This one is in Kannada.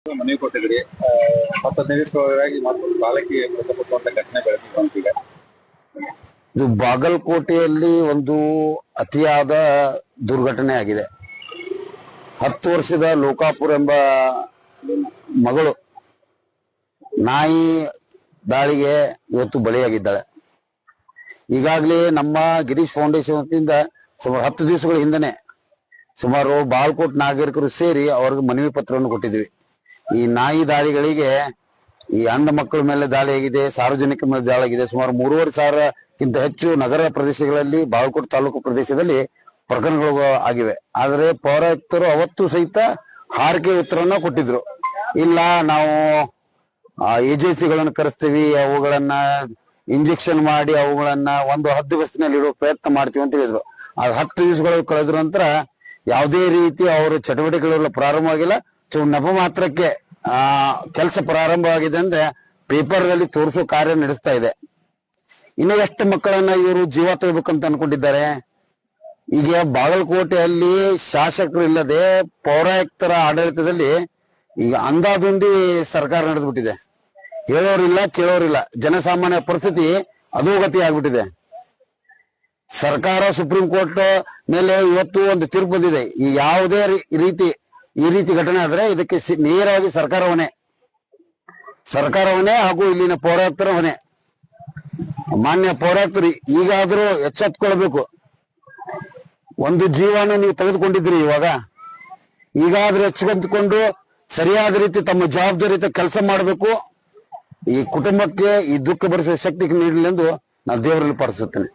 ಮನವಿ ಕೊಟ್ಟಿದ್ರಿ 15 ದಿವಸವಾಗಿ ಮತ್ತೊಂದು ಬಾಲಕಿ ಮೃತಪಟ್ಟಂತ ಘಟನೆ ಬೆಳಕಿಗೆ ಬಂತೀಗ. ಇದು ಬಾಗಲಕೋಟೆಯಲ್ಲಿ ಒಂದು ಅತಿಯಾದ ದುರ್ಘಟನೆ ಆಗಿದೆ. 10 ವರ್ಷದ ಲೋಕಾಪುರ ಎಂಬ ಮಗಳು ನಾಯಿ ದಾಳಿಗೆ ಇವತ್ತು ಬಲಿಯಾಗಿದ್ದಾಳೆ. ಈಗಾಗಲೇ ನಮ್ಮ ಗಿರೀಶ್ ಫೌಂಡೇಶನ್ ವತಿಯಿಂದ ಸುಮಾರು 10 ದಿವಸಗಳ ಹಿಂದನೆ ಸುಮಾರು ಬಾಗಲಕೋಟೆ ನಾಗರಿಕರು ಸೇರಿ ಅವ್ರಿಗೆ ಮನವಿ ಪತ್ರವನ್ನು ಕೊಟ್ಟಿದ್ವಿ. ಈ ನಾಯಿ ದಾಳಿಗಳಿಗೆ ಈ ಅಂಧ ಮಕ್ಕಳ ಮೇಲೆ ದಾಳಿ ಆಗಿದೆ, ಸಾರ್ವಜನಿಕರ ಮೇಲೆ ದಾಳಿ ಆಗಿದೆ. ಸುಮಾರು 3,500ಕ್ಕಿಂತ ಹೆಚ್ಚು ನಗರ ಪ್ರದೇಶಗಳಲ್ಲಿ ಬಾಗಲಕೋಟೆ ತಾಲೂಕು ಪ್ರದೇಶದಲ್ಲಿ ಪ್ರಕರಣಗಳು ಆಗಿವೆ. ಆದರೆ ಪೌರಾಯುಕ್ತರು ಅವತ್ತು ಸಹಿತ ಹಾರಿಕೆ ಉತ್ತರವನ್ನ ಕೊಟ್ಟಿದ್ರು. ಇಲ್ಲ, ನಾವು ಏಜೆನ್ಸಿಗಳನ್ನು ಕರೆಸ್ತೀವಿ, ಅವುಗಳನ್ನ ಇಂಜೆಕ್ಷನ್ ಮಾಡಿ ಅವುಗಳನ್ನ 10 ದಿವಸದಲ್ಲಿ ಇಡುವ ಪ್ರಯತ್ನ ಮಾಡ್ತೀವಿ ಅಂತ ಹೇಳಿದ್ರು. ಆ 10 ದಿವಸಗಳು ಕಳೆದ್ರ ನಂತರ ಯಾವುದೇ ರೀತಿ ಅವರ ಚಟುವಟಿಕೆಗಳೆಲ್ಲ ಪ್ರಾರಂಭವಾಗಿಲ್ಲ. ನೆಪ ಮಾತ್ರಕ್ಕೆ ಕೆಲಸ ಪ್ರಾರಂಭವಾಗಿದೆ ಅಂದ್ರೆ ಪೇಪರ್ ನಲ್ಲಿ ತೋರಿಸೋ ಕಾರ್ಯ ನಡೆಸ್ತಾ ಇದೆ. ಇನ್ನು ಎಷ್ಟು ಮಕ್ಕಳನ್ನ ಇವರು ಜೀವ ತೆಗಬೇಕಂತ ಅನ್ಕೊಂಡಿದ್ದಾರೆ. ಈಗ ಬಾಗಲಕೋಟೆಯಲ್ಲಿ ಶಾಸಕರು ಇಲ್ಲದೆ ಪೌರಾಯುಕ್ತರ ಆಡಳಿತದಲ್ಲಿ ಈಗ ಅಂದಾದುಂದಿ ಸರ್ಕಾರ ನಡೆದ್ಬಿಟ್ಟಿದೆ. ಹೇಳೋರಿಲ್ಲ, ಕೇಳೋರಿಲ್ಲ. ಜನಸಾಮಾನ್ಯ ಪರಿಸ್ಥಿತಿ ಅಧೋಗತಿ ಆಗ್ಬಿಟ್ಟಿದೆ. ಸರ್ಕಾರ ಸುಪ್ರೀಂ ಕೋರ್ಟ್ ಮೇಲೆ ಇವತ್ತು ಒಂದು ತೀರ್ಪು ಬಂದಿದೆ. ಈ ಯಾವುದೇ ಈ ರೀತಿ ಘಟನೆ ಆದ್ರೆ ಇದಕ್ಕೆ ನೇರವಾಗಿ ಸರ್ಕಾರ ಹೊಣೆ ಹಾಗೂ ಇಲ್ಲಿನ ಪೌರಾಯುಕ್ತರ ಹೊಣೆ. ಮಾನ್ಯ ಪೌರಾಯುಕ್ತರು ಈಗಾದ್ರೂ ಎಚ್ಚೆತ್ಕೊಳ್ಬೇಕು. ಒಂದು ಜೀವನ ನೀವು ತೆಗೆದುಕೊಂಡಿದ್ರಿ, ಈಗಾದ್ರೂ ಎಚ್ಚೆತ್ತುಕೊಂಡು ಸರಿಯಾದ ರೀತಿ ತಮ್ಮ ಜವಾಬ್ದಾರಿಯುತ ಕೆಲಸ ಮಾಡಬೇಕು. ಈ ಕುಟುಂಬಕ್ಕೆ ಈ ದುಃಖ ಭರಿಸುವ ಶಕ್ತಿ ನೀಡಲಿ ಎಂದು ನಾನು ದೇವರಲ್ಲಿ ಪ್ರಾರ್ಥಿಸುತ್ತೇನೆ.